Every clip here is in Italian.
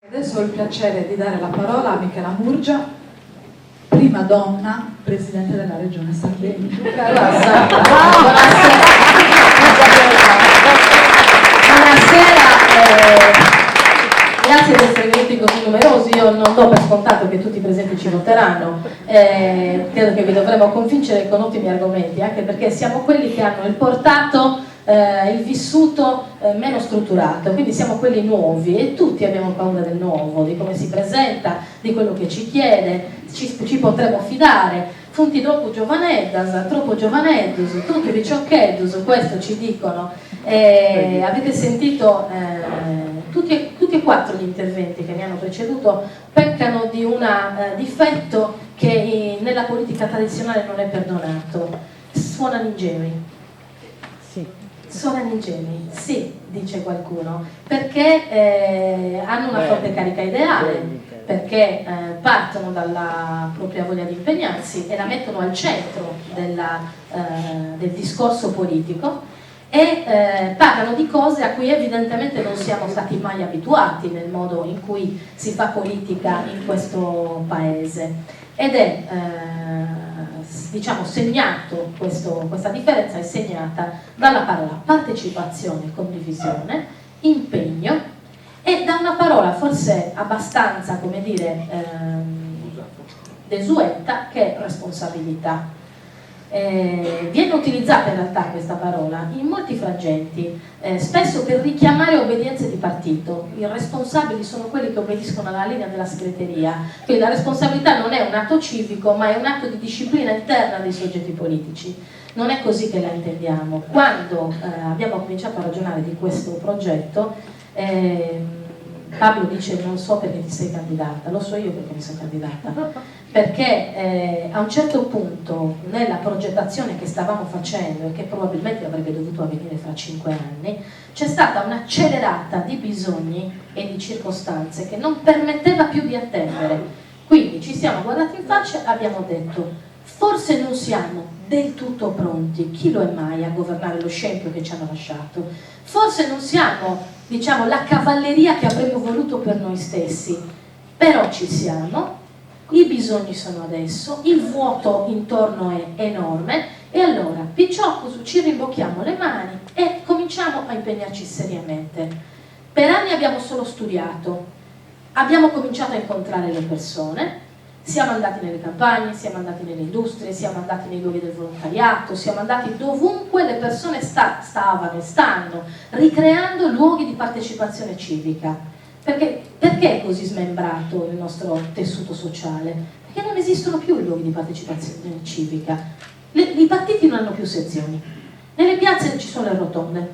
Adesso ho il piacere di dare la parola a Michela Murgia, prima donna Presidente della Regione Sardegna. Buonasera, grazie di essere venuti così numerosi. Io non do per scontato che tutti i presenti ci voteranno, credo che vi dovremo convincere con ottimi argomenti, anche perché siamo quelli che hanno il portato, il vissuto meno strutturato, quindi siamo quelli nuovi e tutti abbiamo paura del nuovo, di come si presenta, di quello che ci chiede, ci potremo fidare. Funti troppo giovaneddas, troppo giovanedus, tutti ricciocchedus, questo ci dicono. Avete sentito tutti e quattro gli interventi che mi hanno preceduto peccano di un difetto che nella politica tradizionale non è perdonato: suonano ingenui. Suonano ingenui, sì, dice qualcuno, perché hanno una forte carica ideale, perché partono dalla propria voglia di impegnarsi e la mettono al centro del discorso politico e parlano di cose a cui evidentemente non siamo stati mai abituati nel modo in cui si fa politica in questo paese, ed è diciamo segnato, questa differenza è segnata dalla parola partecipazione, condivisione, impegno e da una parola forse abbastanza, come dire, desueta, che è responsabilità. Viene utilizzata in realtà questa parola in molti frangenti, spesso per richiamare obbedienze di partito. I responsabili sono quelli che obbediscono alla linea della segreteria, quindi la responsabilità non è un atto civico ma è un atto di disciplina interna dei soggetti politici. Non è così che la intendiamo. Quando abbiamo cominciato a ragionare di questo progetto, Pablo dice non so perché ti sei candidata, lo so io perché mi sono candidata, perché a un certo punto nella progettazione che stavamo facendo e che probabilmente avrebbe dovuto avvenire fra 5 anni, c'è stata un'accelerata di bisogni e di circostanze che non permetteva più di attendere. Quindi ci siamo guardati in faccia e abbiamo detto: forse non siamo del tutto pronti, chi lo è mai a governare lo scempio che ci hanno lasciato, forse non siamo, diciamo, la cavalleria che avremmo voluto per noi stessi, però ci siamo, i bisogni sono adesso, il vuoto intorno è enorme e allora picciocco ci rimbocchiamo le mani e cominciamo a impegnarci seriamente. Per anni abbiamo solo studiato, abbiamo cominciato a incontrare le persone, siamo andati nelle campagne, siamo andati nelle industrie, siamo andati nei luoghi del volontariato, siamo andati dovunque le persone stavano e stanno, ricreando luoghi di partecipazione civica. Perché è così smembrato il nostro tessuto sociale? Perché non esistono più i luoghi di partecipazione civica. I partiti non hanno più sezioni. Nelle piazze ci sono le rotonde.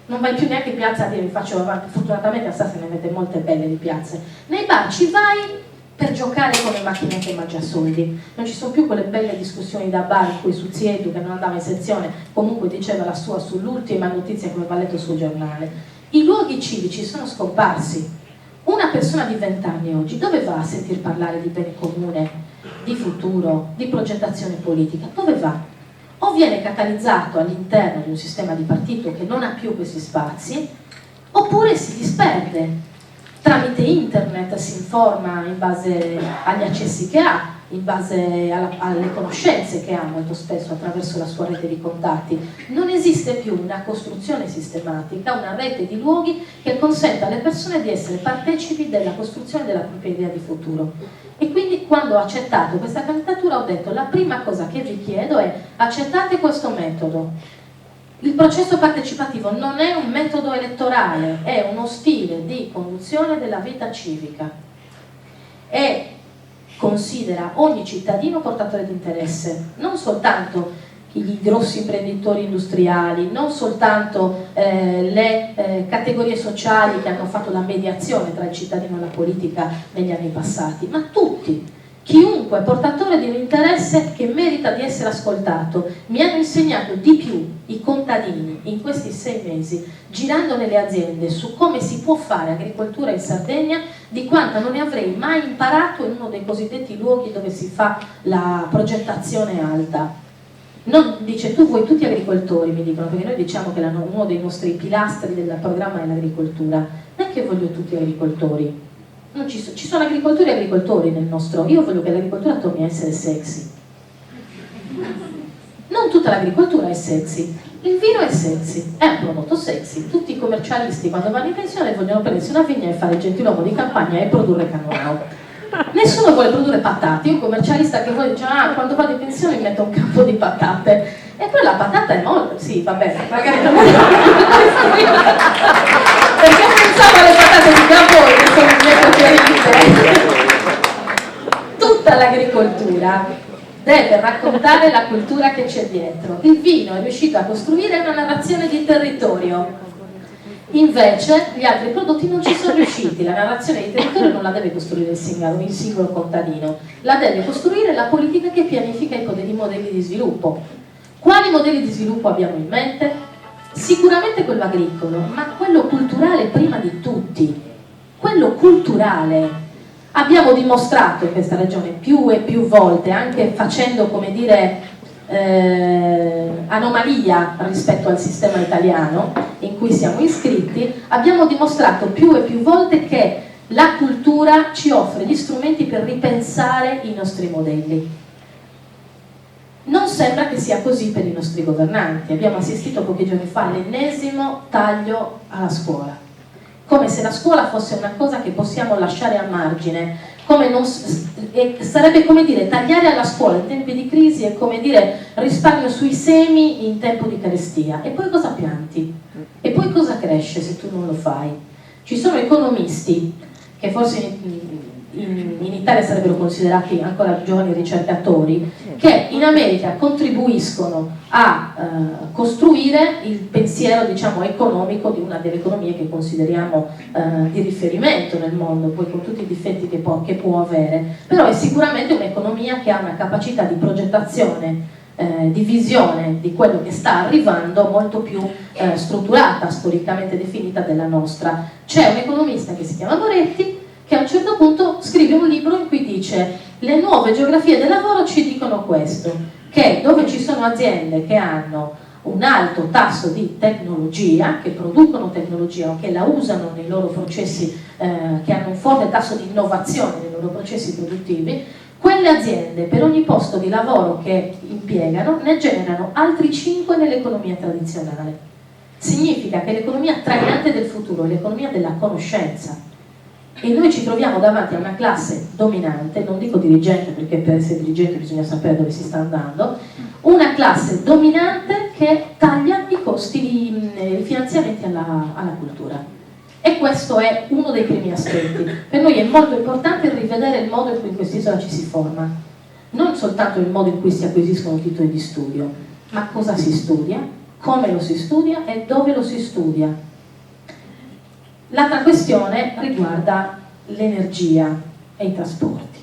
Non vai più neanche in piazza a dire vi faccio avanti. Fortunatamente a Sassari ne avete molte belle di piazze. Nei bar ci vai per giocare con le macchinette mangiasoldi. Non ci sono più quelle belle discussioni da bar in cui su Ziedu, che non andava in sezione, comunque diceva la sua sull'ultima notizia che aveva letto sul giornale. I luoghi civici sono scomparsi. Una persona di 20 anni oggi dove va a sentir parlare di bene comune, di futuro, di progettazione politica? Dove va? O viene catalizzato all'interno di un sistema di partito che non ha più questi spazi, oppure si disperde. Tramite internet si informa in base agli accessi che ha, in base alle conoscenze che ha molto spesso attraverso la sua rete di contatti. Non esiste più una costruzione sistematica, una rete di luoghi che consenta alle persone di essere partecipi della costruzione della propria idea di futuro. E quindi quando ho accettato questa candidatura ho detto: la prima cosa che vi chiedo è accettate questo metodo. Il processo partecipativo non è un metodo elettorale, è uno stile di conduzione della vita civica e considera ogni cittadino portatore di interesse, non soltanto i grossi imprenditori industriali, non soltanto le categorie sociali che hanno fatto la mediazione tra il cittadino e la politica negli anni passati, ma tutti. Chiunque portatore di un interesse che merita di essere ascoltato. Mi hanno insegnato di più i contadini in questi 6 mesi, girando nelle aziende, su come si può fare agricoltura in Sardegna, di quanto non ne avrei mai imparato in uno dei cosiddetti luoghi dove si fa la progettazione alta. Non dice tu vuoi tutti agricoltori, mi dicono, perché noi diciamo che uno dei nostri pilastri del programma è l'agricoltura. Non è che voglio tutti agricoltori. Non ci sono agricoltori e agricoltori nel nostro. Io voglio che l'agricoltura torni a essere sexy. Non tutta l'agricoltura è sexy. Il vino è sexy, è un prodotto sexy. Tutti i commercialisti quando vanno in pensione vogliono prendersi una vigna e fare il gentiluomo di campagna e produrre cannonau. Nessuno vuole produrre patate. Io un commercialista che vuole dice quando vado in pensione mi metto un campo di patate. E poi la patata è molto, sì, vabbè, magari non perché pensavo alle patate di Gaboi che sono le mie preferite. Tutta l'agricoltura deve raccontare la cultura che c'è dietro. Il vino è riuscito a costruire una narrazione di territorio. Invece gli altri prodotti non ci sono riusciti. La narrazione di territorio non la deve costruire il singolo contadino, la deve costruire la politica che pianifica i modelli di sviluppo. Quali modelli di sviluppo abbiamo in mente? Sicuramente quello agricolo, ma quello culturale prima di tutti. Quello culturale. Abbiamo dimostrato in questa regione più e più volte, anche facendo, come dire, anomalia rispetto al sistema italiano in cui siamo iscritti, abbiamo dimostrato più e più volte che la cultura ci offre gli strumenti per ripensare i nostri modelli. Non sembra che sia così per i nostri governanti. Abbiamo assistito pochi giorni fa all'ennesimo taglio alla scuola, come se la scuola fosse una cosa che possiamo lasciare a margine, sarebbe come dire tagliare alla scuola in tempi di crisi è come dire risparmio sui semi in tempo di carestia. E poi cosa pianti? E poi cosa cresce se tu non lo fai? Ci sono economisti che forse in Italia sarebbero considerati ancora giovani ricercatori, che in America contribuiscono a costruire il pensiero, diciamo, economico di una delle economie che consideriamo di riferimento nel mondo, poi con tutti i difetti che può avere, però è sicuramente un'economia che ha una capacità di progettazione, di visione di quello che sta arrivando molto più strutturata, storicamente definita della nostra. C'è un economista che si chiama Moretti che a un certo punto scrive un libro in cui dice: le nuove geografie del lavoro ci dicono questo, che dove ci sono aziende che hanno un alto tasso di tecnologia, che producono tecnologia o che la usano nei loro processi, che hanno un forte tasso di innovazione nei loro processi produttivi, quelle aziende per ogni posto di lavoro che impiegano ne generano altri 5 nell'economia tradizionale. Significa che l'economia trainante del futuro è l'economia della conoscenza. E noi ci troviamo davanti a una classe dominante, non dico dirigente perché per essere dirigente bisogna sapere dove si sta andando, una classe dominante che taglia i costi, i finanziamenti alla cultura. E questo è uno dei primi aspetti. Per noi è molto importante rivedere il modo in cui in quest'isola ci si forma, non soltanto il modo in cui si acquisiscono titoli di studio, ma cosa si studia, come lo si studia e dove lo si studia. L'altra questione riguarda l'energia e i trasporti.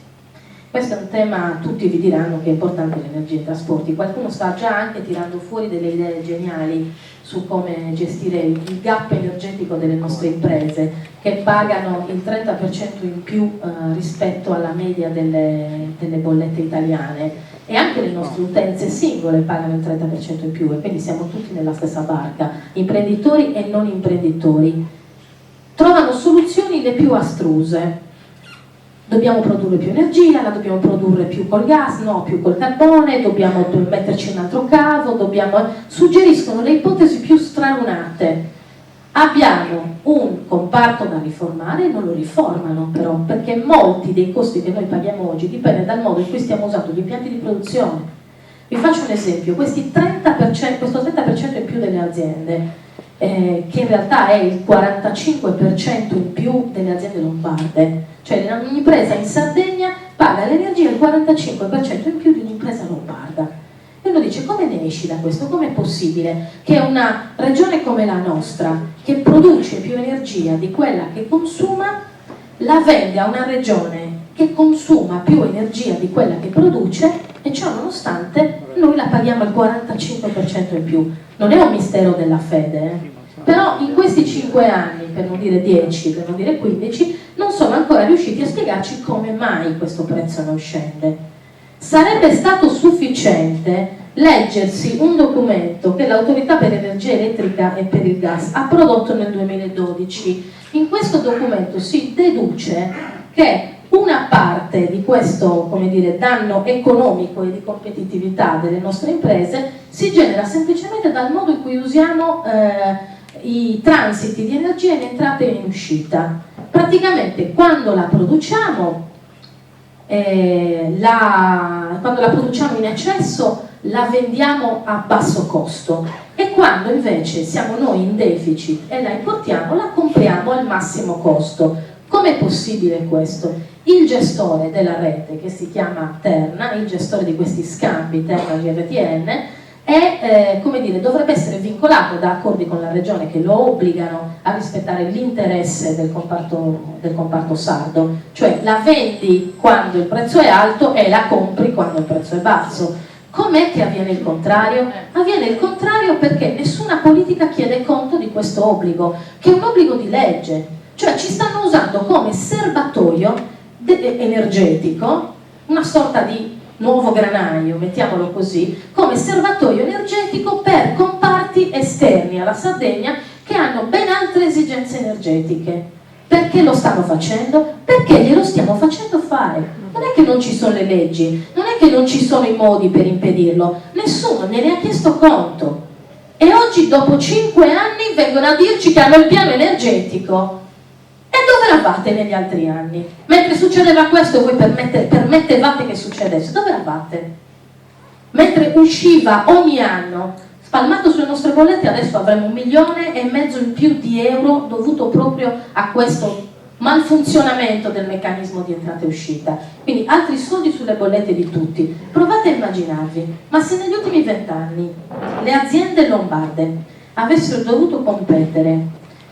Questo è un tema, tutti vi diranno che è importante l'energia e i trasporti. Qualcuno sta già anche tirando fuori delle idee geniali su come gestire il gap energetico delle nostre imprese, che pagano il 30% in più rispetto alla media delle bollette italiane, e anche le nostre utenze singole pagano il 30% in più, e quindi siamo tutti nella stessa barca, imprenditori e non imprenditori. Trovano soluzioni le più astruse. Dobbiamo produrre più energia, la dobbiamo produrre più col gas, no, più col carbone, dobbiamo metterci un altro cavo, suggeriscono le ipotesi più stralunate. Abbiamo un comparto da riformare e non lo riformano però, perché molti dei costi che noi paghiamo oggi dipendono dal modo in cui stiamo usando gli impianti di produzione. Vi faccio un esempio: questo 30% in più delle aziende, che in realtà è il 45% in più delle aziende lombarde, cioè un'impresa in Sardegna paga l'energia il 45% in più di un'impresa lombarda. E uno dice: come ne esci da questo? Com'è possibile che una regione come la nostra, che produce più energia di quella che consuma, la vende a una regione che consuma più energia di quella che produce, e ciò nonostante noi la paghiamo il 45% in più? Non è un mistero della fede, però in questi 5 anni, per non dire 10, per non dire 15, non sono ancora riusciti a spiegarci come mai questo prezzo non scende. Sarebbe stato sufficiente leggersi un documento che l'Autorità per l'Energia Elettrica e per il Gas ha prodotto nel 2012. In questo documento si deduce che una parte di questo, come dire, danno economico e di competitività delle nostre imprese si genera semplicemente dal modo in cui usiamo i transiti di energia in entrata e in uscita. Praticamente quando la produciamo in eccesso la vendiamo a basso costo, e quando invece siamo noi in deficit e la importiamo, la compriamo al massimo costo. Com'è possibile questo? Il gestore della rete, che si chiama Terna, il gestore di questi scambi Terna GRTN, dovrebbe essere vincolato da accordi con la regione che lo obbligano a rispettare l'interesse del comparto sardo, cioè la vendi quando il prezzo è alto e la compri quando il prezzo è basso. Com'è che avviene il contrario? Avviene il contrario perché nessuna politica chiede conto di questo obbligo, che è un obbligo di legge, cioè ci stanno usando come serbatoio energetico, una sorta di nuovo granaio, mettiamolo così, come serbatoio energetico per comparti esterni alla Sardegna che hanno ben altre esigenze energetiche. Perché lo stanno facendo? Perché glielo stiamo facendo fare. Non è che non ci sono le leggi, non è che non ci sono i modi per impedirlo, nessuno ne ha chiesto conto. E oggi, dopo 5 anni, vengono a dirci che hanno il piano energetico. E dove eravate negli altri anni? Mentre succedeva questo voi permettevate che succedesse, dove eravate? Mentre usciva ogni anno, spalmato sulle nostre bollette, adesso avremo 1,5 milioni in più di euro dovuto proprio a questo malfunzionamento del meccanismo di entrata e uscita. Quindi altri soldi sulle bollette di tutti. Provate a immaginarvi, ma se negli ultimi 20 anni le aziende lombarde avessero dovuto competere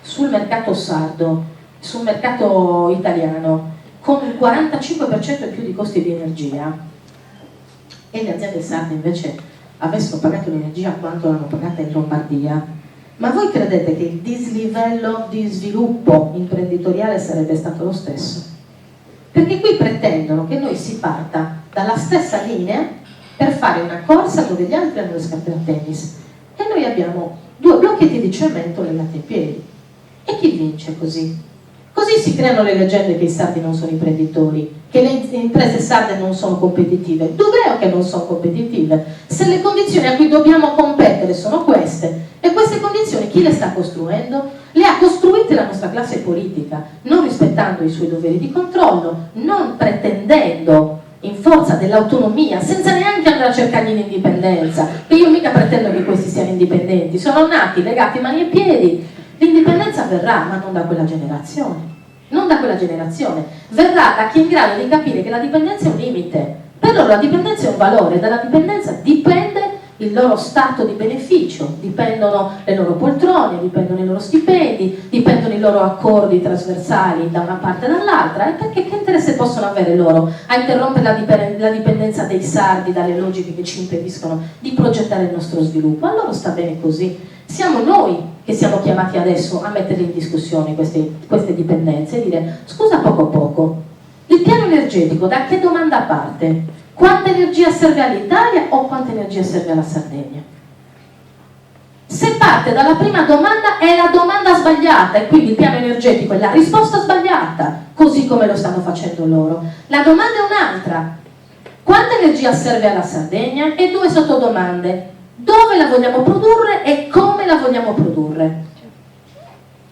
sul mercato sardo, sul mercato italiano, con il 45% in più di costi di energia, e le aziende sarde invece avessero pagato l'energia quanto l'hanno pagata in Lombardia, ma voi credete che il dislivello di sviluppo imprenditoriale sarebbe stato lo stesso? Perché qui pretendono che noi si parta dalla stessa linea per fare una corsa dove gli altri hanno le scarpe da tennis e noi abbiamo 2 blocchetti di cemento legati ai piedi. E chi vince così? Così si creano le leggende che i sardi non sono imprenditori, che le imprese sarde non sono competitive. Dovreo che non sono competitive, se le condizioni a cui dobbiamo competere sono queste, e queste condizioni chi le sta costruendo? Le ha costruite la nostra classe politica, non rispettando i suoi doveri di controllo, non pretendendo in forza dell'autonomia, senza neanche andare a cercare l'indipendenza, che io mica pretendo che questi siano indipendenti, sono nati legati mani e piedi. L'indipendenza verrà, ma non da quella generazione. Non da quella generazione. Verrà da chi è in grado di capire che la dipendenza è un limite. Per loro la dipendenza è un valore, dalla dipendenza dipende il loro stato di beneficio, dipendono le loro poltrone, dipendono i loro stipendi, dipendono i loro accordi trasversali da una parte e dall'altra. E perché che interesse possono avere loro a interrompere la dipendenza dei sardi dalle logiche che ci impediscono di progettare il nostro sviluppo? A loro sta bene così. Siamo noi che siamo chiamati adesso a mettere in discussione queste dipendenze e dire: scusa, poco a poco, il piano energetico da che domanda parte? Quanta energia serve all'Italia o quanta energia serve alla Sardegna? Se parte dalla prima domanda è la domanda sbagliata e quindi il piano energetico è la risposta sbagliata, così come lo stanno facendo loro. La domanda è un'altra: quanta energia serve alla Sardegna? E 2 sottodomande: dove la vogliamo produrre e come la vogliamo produrre?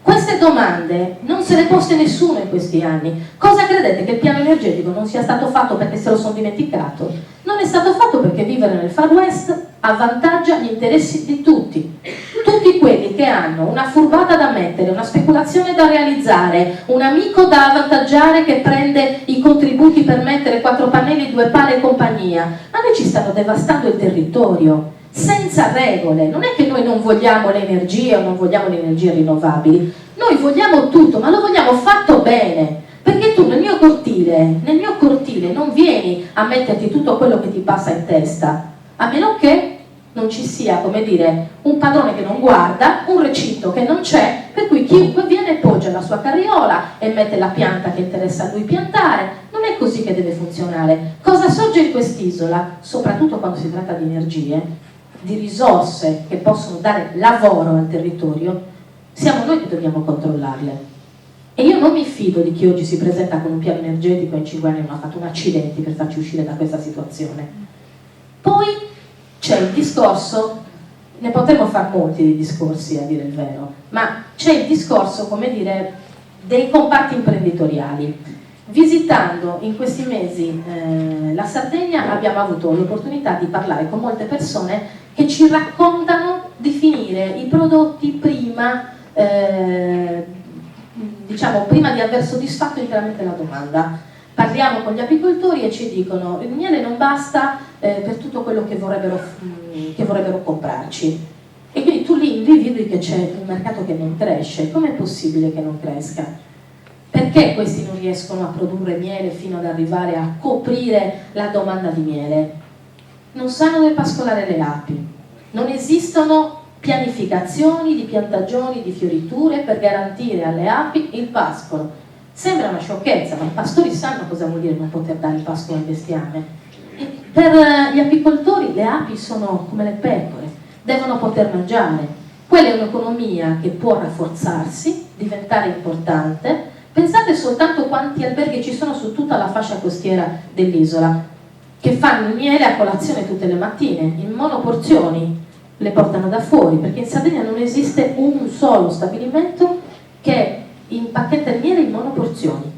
Queste domande non se le poste nessuno in questi anni. Cosa credete, che il piano energetico non sia stato fatto perché se lo sono dimenticato? Non è stato fatto perché vivere nel Far West avvantaggia gli interessi di tutti. Tutti quelli che hanno una furbata da mettere, una speculazione da realizzare, un amico da avvantaggiare che prende i contributi per mettere 4 pannelli, 2 pale e compagnia. Ma noi ci stanno devastando il territorio. Senza regole. Non è che noi non vogliamo le energie o non vogliamo le energie rinnovabili, noi vogliamo tutto, ma lo vogliamo fatto bene, perché tu nel mio cortile non vieni a metterti tutto quello che ti passa in testa, a meno che non ci sia, come dire, un padrone che non guarda, un recinto che non c'è, per cui chiunque viene poggia la sua carriola e mette la pianta che interessa a lui piantare. Non è così che deve funzionare. Cosa sorge in quest'isola, soprattutto quando si tratta di energie, di risorse che possono dare lavoro al territorio? Siamo noi che dobbiamo controllarle E io non mi fido di chi oggi si presenta con un piano energetico e in 5 anni non ha fatto un accidente per farci uscire da questa situazione. Poi c'è il discorso, ne potremmo fare molti di discorsi a dire il vero, ma c'è il discorso, come dire, dei comparti imprenditoriali. Visitando in questi mesi la Sardegna abbiamo avuto l'opportunità di parlare con molte persone che ci raccontano di finire i prodotti prima, diciamo, prima di aver soddisfatto interamente la domanda. Parliamo con gli apicoltori e ci dicono il miele non basta per tutto quello che vorrebbero comprarci. E quindi tu lì individui che c'è un mercato che non cresce. Com'è possibile che non cresca? Perché questi non riescono a produrre miele fino ad arrivare a coprire la domanda di miele? Non sanno dove pascolare le api, non esistono pianificazioni di piantagioni, di fioriture per garantire alle api il pascolo. Sembra una sciocchezza, ma i pastori sanno cosa vuol dire non poter dare il pascolo al bestiame. E per gli apicoltori le api sono come le pecore, devono poter mangiare. Quella è un'economia che può rafforzarsi, diventare importante. Pensate soltanto quanti alberghi ci sono su tutta la fascia costiera dell'isola che fanno il miele a colazione tutte le mattine, in monoporzioni, le portano da fuori, perché in Sardegna non esiste un solo stabilimento che impacchetta il miele in monoporzioni.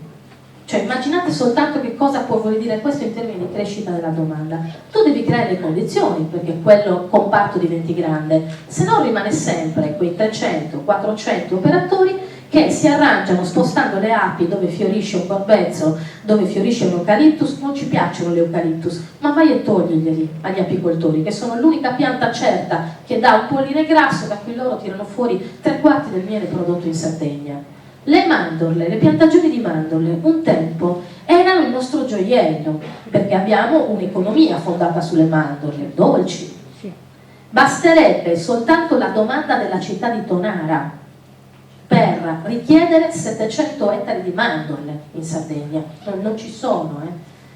Cioè immaginate soltanto che cosa può voler dire questo in termini di crescita della domanda. Tu devi creare le condizioni perché quello comparto diventi grande, se no rimane sempre quei 300-400 operatori che si arrangiano spostando le api dove fiorisce un corbezzolo, dove fiorisce un eucaliptus. Non ci piacciono le eucaliptus, ma vai e togliglieli agli apicoltori, che sono l'unica pianta certa che dà un polline grasso da cui loro tirano fuori 3/4 del miele prodotto in Sardegna. Le mandorle, le piantagioni di mandorle, un tempo erano il nostro gioiello, perché abbiamo un'economia fondata sulle mandorle, dolci. Basterebbe soltanto la domanda della città di Tonara per richiedere 700 ettari di mandorle in Sardegna. Non ci sono,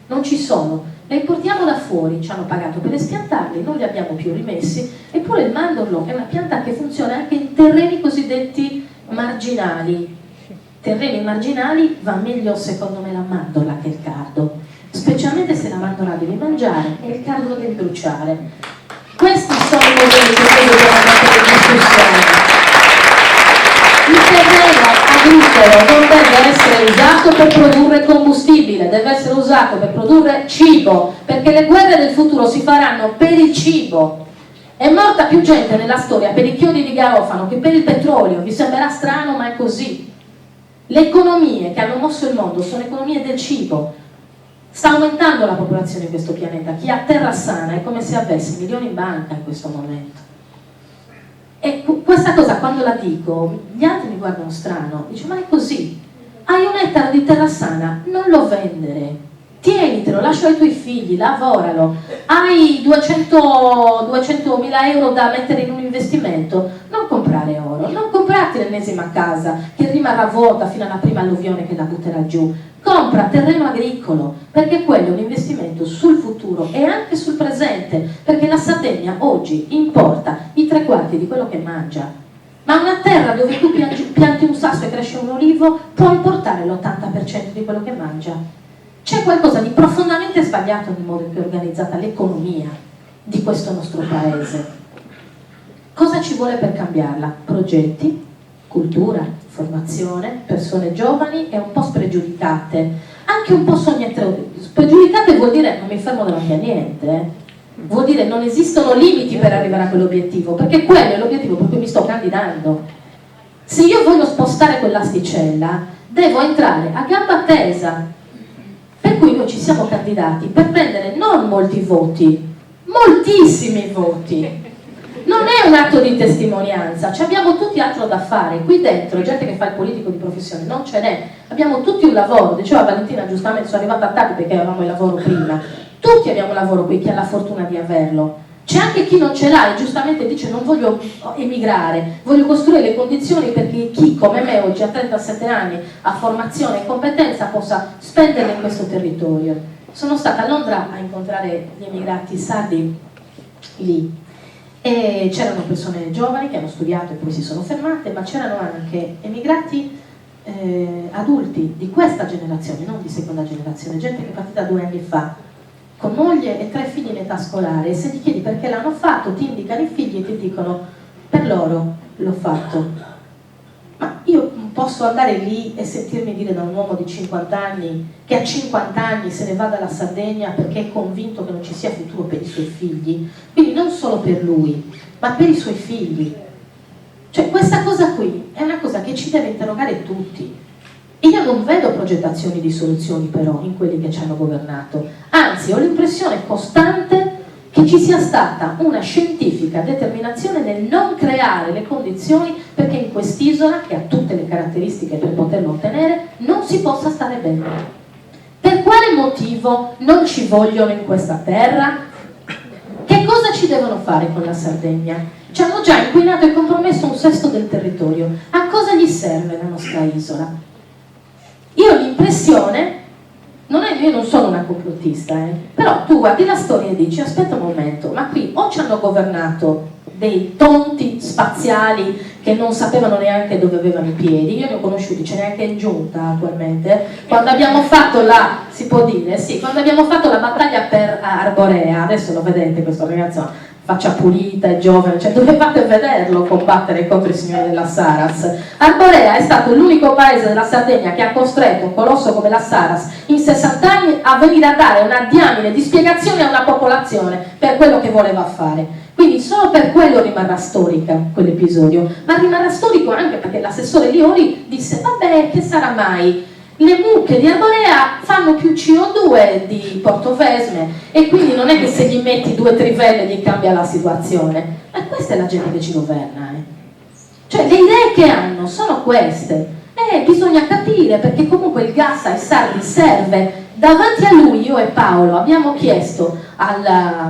non ci sono. Le importiamo da fuori, ci hanno pagato per espiantarli, non li abbiamo più rimessi, eppure il mandorlo è una pianta che funziona anche in terreni cosiddetti marginali. Terreni marginali va meglio secondo me la mandorla che il cardo, specialmente se la mandorla devi mangiare e il cardo lo devi bruciare. Questi sono i modelli che noi dobbiamo mettere in discussione. Il terreno agricolo non deve essere usato per produrre combustibile, deve essere usato per produrre cibo, perché le guerre del futuro si faranno per il cibo. È morta più gente nella storia per i chiodi di garofano che per il petrolio. Vi sembrerà strano, ma è così. Le economie che hanno mosso il mondo sono economie del cibo. Sta aumentando la popolazione di questo pianeta. Chi ha terra sana è come se avesse milioni in banca in questo momento. E questa cosa quando la dico, gli altri mi guardano strano. Dice, ma è così. Hai un ettaro di terra sana, non lo vendere. Tienitelo, lascialo ai tuoi figli, lavoralo. Hai 200.000 euro da mettere in un investimento, non comprare oro, non comprarti l'ennesima casa che rimarrà vuota fino alla prima alluvione che la butterà giù. Compra terreno agricolo, perché quello è un investimento sul futuro e anche sul presente, perché la Sardegna oggi importa i 3/4 di quello che mangia. Ma una terra dove tu pianti un sasso e cresce un olivo può importare l'80% di quello che mangia. C'è qualcosa di profondamente sbagliato nel modo in cui è organizzata l'economia di questo nostro paese. Cosa ci vuole per cambiarla? Progetti, cultura, formazione, persone giovani e un po' spregiudicate, anche un po' sognatrici. Spregiudicate vuol dire non mi fermo davanti a niente, vuol dire non esistono limiti per arrivare a quell'obiettivo, perché quello è l'obiettivo per cui mi sto candidando. Se io voglio spostare quell'asticella, devo entrare a gamba tesa. Per cui noi ci siamo candidati per prendere non molti voti, moltissimi voti. Non è un atto di testimonianza, ci abbiamo tutti altro da fare. Qui dentro, gente che fa il politico di professione, non ce n'è. Abbiamo tutti un lavoro, diceva Valentina giustamente, sono arrivata tardi perché avevamo il lavoro prima. Tutti abbiamo un lavoro qui, chi ha la fortuna di averlo. C'è anche chi non ce l'ha e giustamente dice non voglio emigrare, voglio costruire le condizioni perché chi come me oggi a 37 anni ha formazione e competenza possa spenderle in questo territorio. Sono stata a Londra a incontrare gli emigrati sardi lì e c'erano persone giovani che hanno studiato e poi si sono fermate, ma c'erano anche emigrati adulti di questa generazione, non di seconda generazione, gente che è partita 2 anni fa, con moglie e 3 figli in età scolare, e se ti chiedi perché l'hanno fatto, ti indicano i figli e ti dicono per loro l'ho fatto. Ma io posso andare lì e sentirmi dire da un uomo di 50 anni che a 50 anni se ne va dalla Sardegna perché è convinto che non ci sia futuro per i suoi figli, quindi non solo per lui, ma per i suoi figli. Cioè questa cosa qui è una cosa che ci deve interrogare tutti. E io non vedo progettazioni di soluzioni però in quelli che ci hanno governato, anzi ho l'impressione costante che ci sia stata una scientifica determinazione nel non creare le condizioni perché in quest'isola, che ha tutte le caratteristiche per poterlo ottenere, non si possa stare bene. Per quale motivo non ci vogliono in questa terra? Che cosa ci devono fare con la Sardegna? Ci hanno già inquinato e compromesso 1/6 del territorio. A cosa gli serve la nostra isola? Io ho l'impressione, io non sono una complottista, però tu guardi la storia e dici aspetta un momento, ma qui o ci hanno governato dei tonti spaziali che non sapevano neanche dove avevano i piedi, io ne ho conosciuti, ce n'è anche in giunta attualmente, quando abbiamo fatto si può dire, sì, quando abbiamo fatto la battaglia per Arborea, adesso lo vedete questo ragazzo, faccia pulita e giovane, cioè dovevate vederlo combattere contro i signori della Saras. Arborea è stato l'unico paese della Sardegna che ha costretto un colosso come la Saras in 60 anni a venire a dare una diamine di spiegazione a una popolazione per quello che voleva fare. Quindi solo per quello rimarrà storica quell'episodio, ma rimarrà storico anche perché l'assessore Liori disse vabbè, che sarà mai? Le mucche di Arborea fanno più CO2 di Portovesme e quindi non è che se gli metti 2 trivelle gli cambia la situazione. Ma questa è la gente che ci governa, Cioè le idee che hanno sono queste. Bisogna capire perché comunque il gas ai sardi serve. Davanti a lui io e Paolo abbiamo chiesto al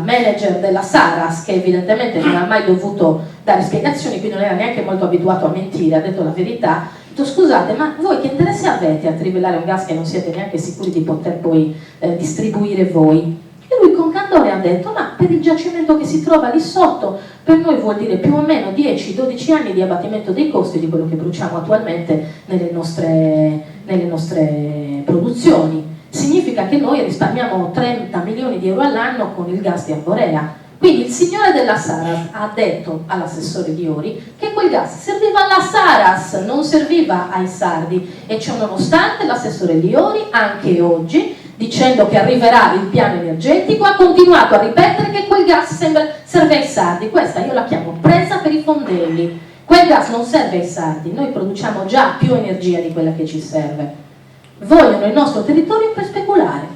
manager della Saras, che evidentemente non ha mai dovuto dare spiegazioni, quindi non era neanche molto abituato a mentire, ha detto la verità. Scusate, ma voi che interesse avete a trivellare un gas che non siete neanche sicuri di poter poi distribuire voi? E lui con candore ha detto, ma per il giacimento che si trova lì sotto, per noi vuol dire più o meno 10-12 anni di abbattimento dei costi di quello che bruciamo attualmente nelle nostre produzioni. Significa che noi risparmiamo 30 milioni di euro all'anno con il gas di Arborea. Quindi il signore della Saras ha detto all'assessore Liori che quel gas serviva alla Saras, non serviva ai sardi, e ciò nonostante l'assessore Liori anche oggi, dicendo che arriverà il piano energetico, ha continuato a ripetere che quel gas serve ai sardi. Questa io la chiamo presa per i fondelli. Quel gas non serve ai sardi, noi produciamo già più energia di quella che ci serve. Vogliono il nostro territorio per speculare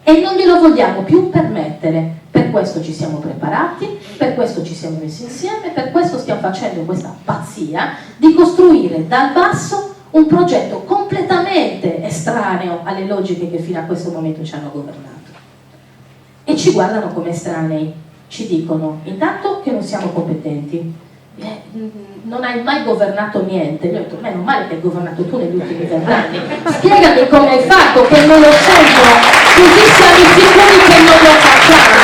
e non glielo vogliamo più permettere. Per questo ci siamo preparati, per questo ci siamo messi insieme, per questo stiamo facendo questa pazzia di costruire dal basso un progetto completamente estraneo alle logiche che fino a questo momento ci hanno governato. E ci guardano come estranei, ci dicono intanto che non siamo competenti, non hai mai governato niente. Io ho detto, meno male che hai governato tu negli ultimi 20 anni, spiegami come hai fatto che non lo sento, così siamo sicuri che non lo facciamo.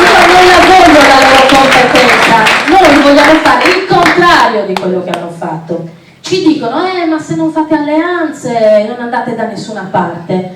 Io non la voglio la loro competenza, noi vogliamo fare il contrario di quello che hanno fatto. Ci dicono, ma se non fate alleanze non andate da nessuna parte.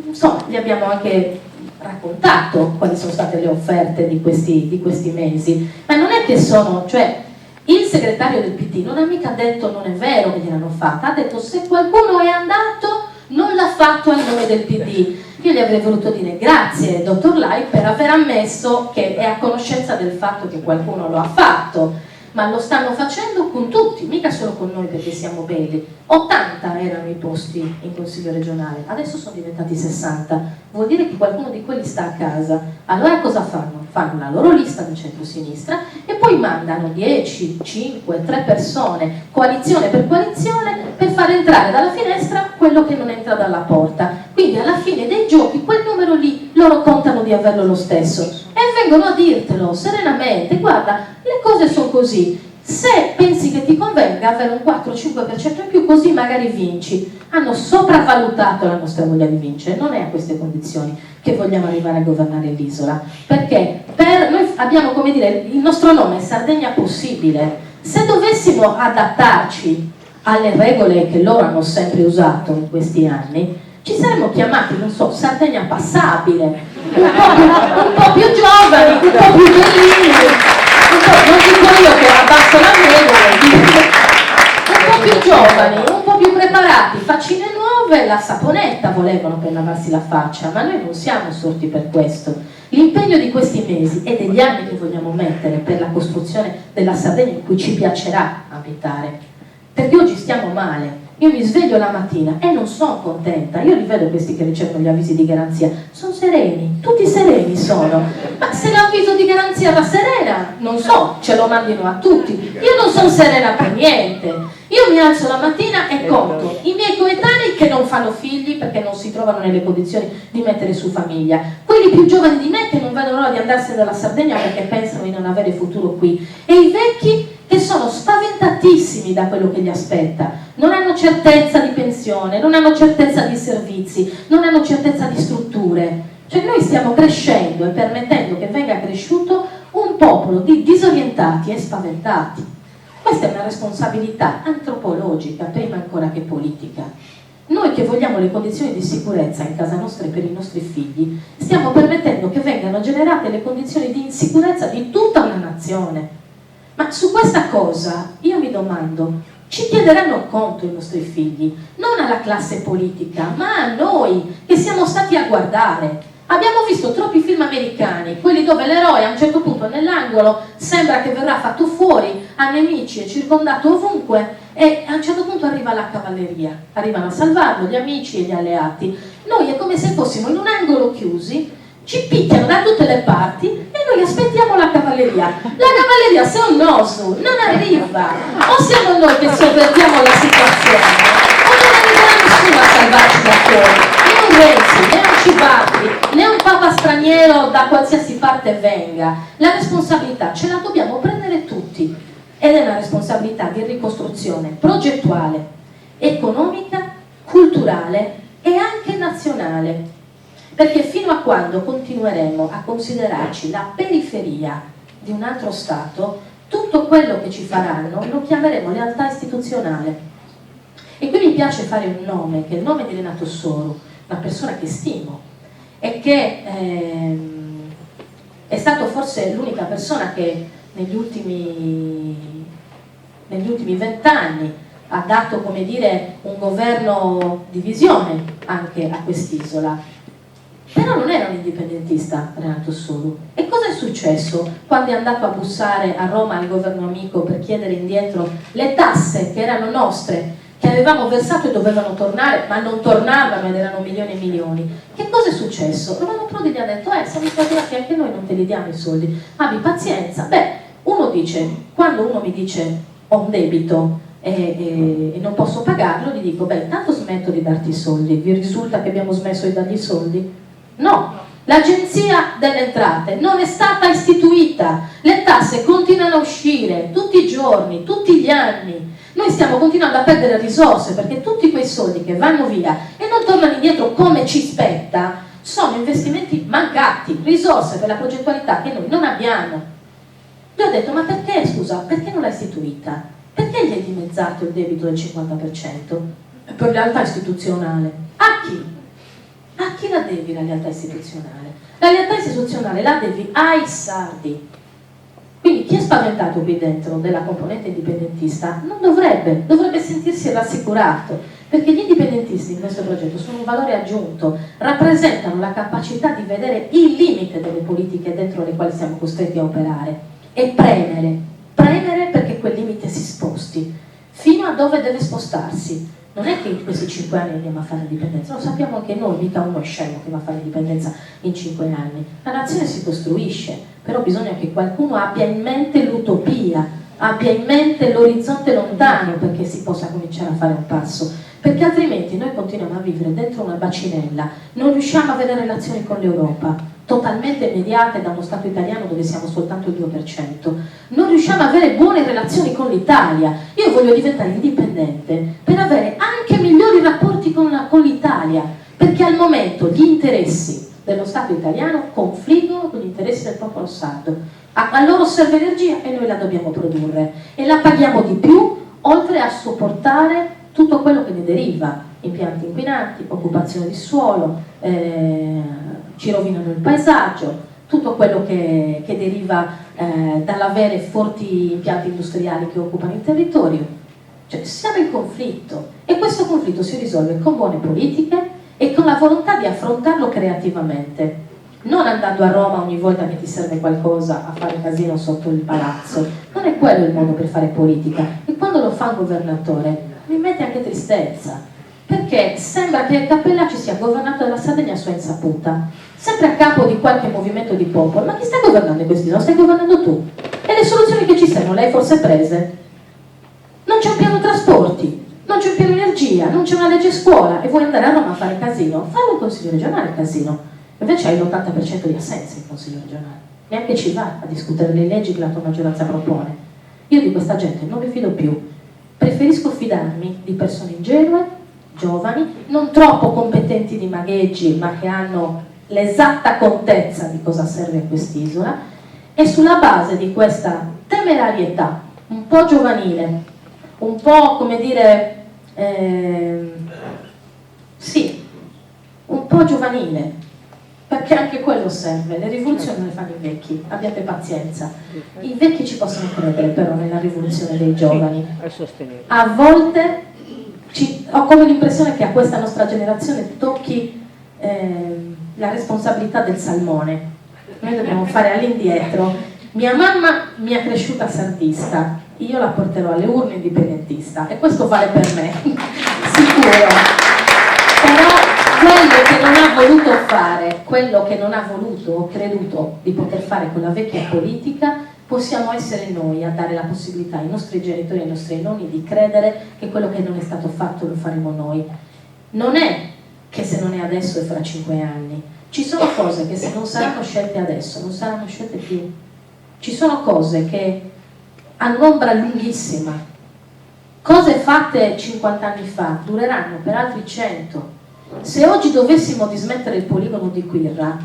Insomma, gli abbiamo anche raccontato quali sono state le offerte di questi mesi, ma non è che cioè il segretario del PD non ha mica detto non è vero che gliel'hanno fatta, ha detto se qualcuno è andato non l'ha fatto a nome del PD. Io gli avrei voluto dire grazie dottor Lai per aver ammesso che è a conoscenza del fatto che qualcuno lo ha fatto, ma lo stanno facendo con tutti, mica solo con noi perché siamo belli. 80 erano i posti in consiglio regionale, adesso sono diventati 60, vuol dire che qualcuno di quelli sta a casa. Allora cosa fanno? Fanno la loro lista di centro-sinistra e poi mandano 10, 5, 3 persone, coalizione per coalizione, per far entrare dalla finestra quello che non entra dalla porta. Quindi alla fine dei giochi quel numero lì loro contano di averlo lo stesso e vengono a dirtelo serenamente, guarda, le cose sono così, se pensi che ti convenga avere un 4-5% in più così magari vinci. Hanno sopravvalutato la nostra voglia di vincere, non è a queste condizioni che vogliamo arrivare a governare l'isola, perché noi abbiamo, il nostro nome è Sardegna Possibile. Se dovessimo adattarci alle regole che loro hanno sempre usato in questi anni, ci saremmo chiamati, non so, Sardegna passabile, un po' più giovani, un po' più bellini, non dico io che abbasso la media, un po' più giovani, un po' più preparati, faccine nuove, la saponetta volevano per lavarsi la faccia, ma noi non siamo sorti per questo. L'impegno di questi mesi e degli anni che vogliamo mettere per la costruzione della Sardegna in cui ci piacerà abitare, perché oggi stiamo male. Io mi sveglio la mattina e non sono contenta, io li vedo questi che ricevono gli avvisi di garanzia, sono sereni, tutti sereni sono, ma se l'avviso di garanzia era serena, non so, ce lo mandino a tutti, io non sono serena per niente, io mi alzo la mattina e conto i miei coetanei che non fanno figli perché non si trovano nelle condizioni di mettere su famiglia, quelli più giovani di me che non vedono l'ora di andarsene dalla Sardegna perché pensano di non avere futuro qui, e i vecchi che sono spaventatissimi da quello che li aspetta, non hanno certezza di pensione, non hanno certezza di servizi, non hanno certezza di strutture. Cioè noi stiamo crescendo e permettendo che venga cresciuto un popolo di disorientati e spaventati. Questa è una responsabilità antropologica, prima ancora che politica. Noi che vogliamo le condizioni di sicurezza in casa nostra e per i nostri figli, stiamo permettendo che vengano generate le condizioni di insicurezza di tutta una nazione. Ma su questa cosa io mi domando, ci chiederanno conto i nostri figli, non alla classe politica, ma a noi che siamo stati a guardare. Abbiamo visto troppi film americani, quelli dove l'eroe a un certo punto nell'angolo sembra che verrà fatto fuori, ha nemici, è circondato ovunque e a un certo punto arriva la cavalleria, arrivano a salvarlo gli amici e gli alleati. Noi è come se fossimo in un angolo chiusi, ci picchiano da tutte le parti e noi aspettiamo la cavalleria. La cavalleria se un nosu non arriva, o siamo noi che sovvertiamo la situazione, o non arriverà nessuno a salvarci da fuori, né un Renzi, né un Cibardi, né un papa straniero da qualsiasi parte venga. La responsabilità ce la dobbiamo prendere tutti ed è una responsabilità di ricostruzione progettuale, economica, culturale e anche nazionale. Perché fino a quando continueremo a considerarci la periferia di un altro Stato, tutto quello che ci faranno lo chiameremo lealtà istituzionale. E qui mi piace fare un nome, che è il nome di Renato Soru, una persona che stimo e che è stato forse l'unica persona che negli ultimi 20 anni ha dato, come dire, un governo di visione anche a quest'isola. Però non era un indipendentista Renato Soru. E cosa è successo quando è andato a bussare a Roma al governo amico per chiedere indietro le tasse che erano nostre, che avevamo versato e dovevano tornare, ma non tornavano ed erano milioni e milioni? Che cosa è successo? Romano Prodi gli ha detto, siamo stati che anche noi non te li diamo i soldi, abbi pazienza. Beh, uno dice, quando uno mi dice ho un debito e non posso pagarlo, gli dico, beh, intanto smetto di darti i soldi, vi risulta che abbiamo smesso di dargli i soldi? No, l'agenzia delle entrate non è stata istituita, le tasse continuano a uscire tutti i giorni, tutti gli anni, noi stiamo continuando a perdere risorse perché tutti quei soldi che vanno via e non tornano indietro come ci spetta sono investimenti mancati, risorse per la progettualità che noi non abbiamo. Gli ho detto, ma perché, scusa, perché non l'hai istituita? Perché gli hai dimezzato il debito del 50%? Per lealtà istituzionale. A chi? A chi la devi la lealtà istituzionale? La lealtà istituzionale la devi ai sardi. Quindi chi è spaventato qui dentro della componente indipendentista non dovrebbe sentirsi rassicurato, perché gli indipendentisti in questo progetto sono un valore aggiunto, rappresentano la capacità di vedere il limite delle politiche dentro le quali siamo costretti a operare e premere perché quel limite si sposti fino a dove deve spostarsi. Non è che in questi 5 anni andiamo a fare l'indipendenza, lo sappiamo anche noi, mica uno è scemo che va a fare l'indipendenza in 5 anni. La nazione si costruisce, però bisogna che qualcuno abbia in mente l'utopia, abbia in mente l'orizzonte lontano perché si possa cominciare a fare un passo, perché altrimenti noi continuiamo a vivere dentro una bacinella, non riusciamo a avere relazioni con l'Europa, totalmente mediate da uno Stato italiano dove siamo soltanto il 2%, non riusciamo a avere buone relazioni con l'Italia. Io voglio diventare indipendente per avere anche migliori rapporti con l'Italia, perché al momento gli interessi dello Stato italiano confliggono con gli interessi del popolo sardo. A loro serve energia e noi la dobbiamo produrre e la paghiamo di più oltre a sopportare tutto quello che ne deriva, impianti inquinanti, occupazione di suolo, ci rovinano il paesaggio, tutto quello che deriva dall'avere forti impianti industriali che occupano il territorio. Cioè siamo in conflitto e questo conflitto si risolve con buone politiche e con la volontà di affrontarlo creativamente, non andando a Roma ogni volta che ti serve qualcosa a fare casino sotto il palazzo. Non è quello il modo per fare politica, e quando lo fa un governatore mi mette anche tristezza, perché sembra che Cappellacci sia governato dalla Sardegna a sua insaputa, sempre a capo di qualche movimento di popolo. Ma chi sta governando in questi giorni? Stai governando tu, e le soluzioni che ci servono le hai forse prese? Non c'è un piano trasporti, non c'è un piano energia, non c'è una legge scuola, e vuoi andare a Roma a fare casino? Fallo in consiglio regionale il casino. Invece hai l'80% di assenza in consiglio regionale, neanche ci va a discutere le leggi che la tua maggioranza propone. Io di questa gente non mi fido più, preferisco fidarmi di persone ingenue, giovani, non troppo competenti di magheggi, ma che hanno l'esatta contezza di cosa serve a quest'isola, e sulla base di questa temerarietà un po' giovanile, un po' come dire, sì, un po' giovanile, perché anche quello serve. Le rivoluzioni non le fanno i vecchi, abbiate pazienza. I vecchi ci possono credere però nella rivoluzione dei giovani. A volte ho come l'impressione che a questa nostra generazione tocchi la responsabilità del salmone. Noi dobbiamo fare all'indietro. Mia mamma mi ha cresciuta sardista, io la porterò alle urne indipendentista, e questo vale per me, sicuro. Però quello che non ha voluto fare, quello che non ha voluto o creduto di poter fare con la vecchia politica, possiamo essere noi a dare la possibilità ai nostri genitori e ai nostri nonni di credere che quello che non è stato fatto lo faremo noi. Non è che se non è adesso è fra 5 anni. Ci sono cose che se non saranno scelte adesso non saranno scelte più. Ci sono cose che hanno un'ombra lunghissima. Cose fatte 50 anni fa dureranno per altri 100. Se oggi dovessimo dismettere il poligono di Quirra,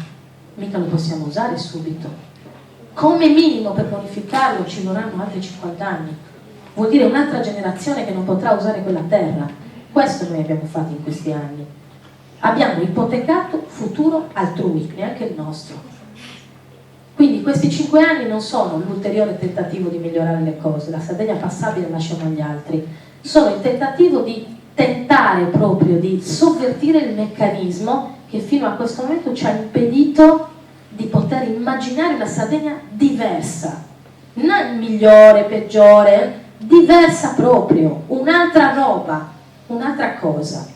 mica lo possiamo usare subito. Come minimo per bonificarlo ci vorranno altri 50 anni. Vuol dire un'altra generazione che non potrà usare quella terra. Questo noi abbiamo fatto in questi anni. Abbiamo ipotecato futuro altrui, neanche il nostro. Quindi questi 5 anni non sono l'ulteriore tentativo di migliorare le cose, la Sardegna passabile lasciamo agli altri, sono il tentativo di tentare proprio di sovvertire il meccanismo che fino a questo momento ci ha impedito di poter immaginare una Sardegna diversa, non migliore, peggiore, diversa proprio, un'altra roba, un'altra cosa.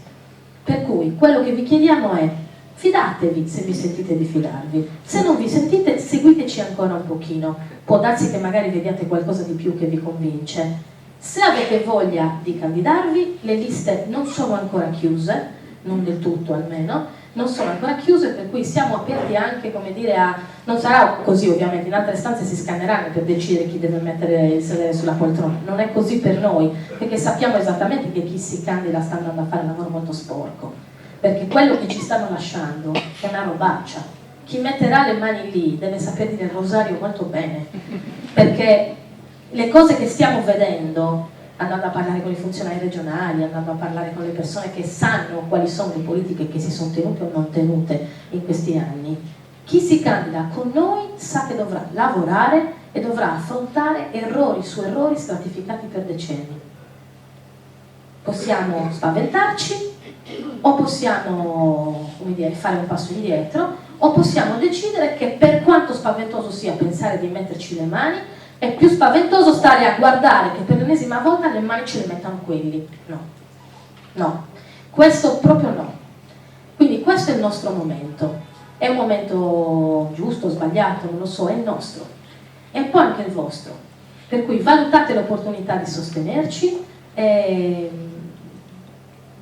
Per cui quello che vi chiediamo è: fidatevi se vi sentite di fidarvi, se non vi sentite seguiteci ancora un pochino, può darsi che magari vediate qualcosa di più che vi convince. Se avete voglia di candidarvi, le liste non sono ancora chiuse, non del tutto almeno, non sono ancora chiuse, per cui siamo aperti anche, come dire, a... non sarà così ovviamente, in altre stanze si scanneranno per decidere chi deve mettere il sedere sulla poltrona, non è così per noi, perché sappiamo esattamente che chi si candida sta andando a fare un lavoro molto sporco, perché quello che ci stanno lasciando è una robaccia. Chi metterà le mani lì deve saper dire il rosario molto bene, perché le cose che stiamo vedendo, andando a parlare con i funzionari regionali, andando a parlare con le persone che sanno quali sono le politiche che si sono tenute o non tenute in questi anni, chi si candida con noi sa che dovrà lavorare e dovrà affrontare errori su errori stratificati per decenni. Possiamo spaventarci, o possiamo, come dire, fare un passo indietro, o possiamo decidere che, per quanto spaventoso sia pensare di metterci le mani, è più spaventoso stare a guardare che per l'ennesima volta le mani ce le mettano quelli. No, questo proprio no. Quindi questo è il nostro momento. È un momento giusto o sbagliato, non lo so, è il nostro. È un po' anche il vostro. Per cui valutate l'opportunità di sostenerci e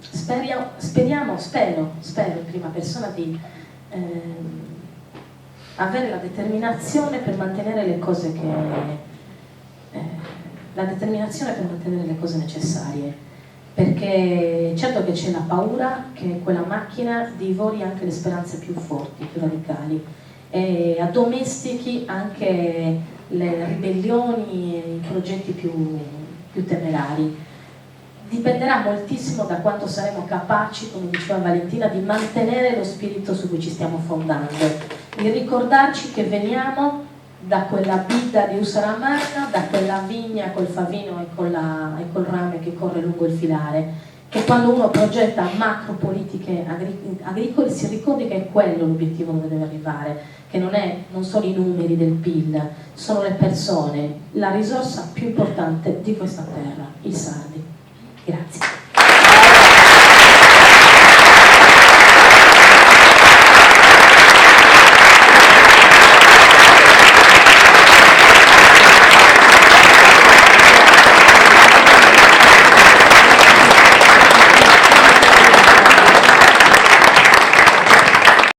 spero in prima persona di avere la determinazione per mantenere le cose necessarie, perché certo che c'è la paura che quella macchina divori anche le speranze più forti, più radicali, e addomestichi anche le ribellioni e i progetti più temerari. dipenderà moltissimo da quanto saremo capaci, come diceva Valentina, di mantenere lo spirito su cui ci stiamo fondando, di ricordarci che veniamo da quella bidda di Ussaramarna, da quella vigna col favino e col rame che corre lungo il filare, che quando uno progetta macro politiche agricole si ricordi che è quello l'obiettivo dove deve arrivare, che non sono i numeri del PIL, sono le persone, la risorsa più importante di questa terra, i sardi. Grazie.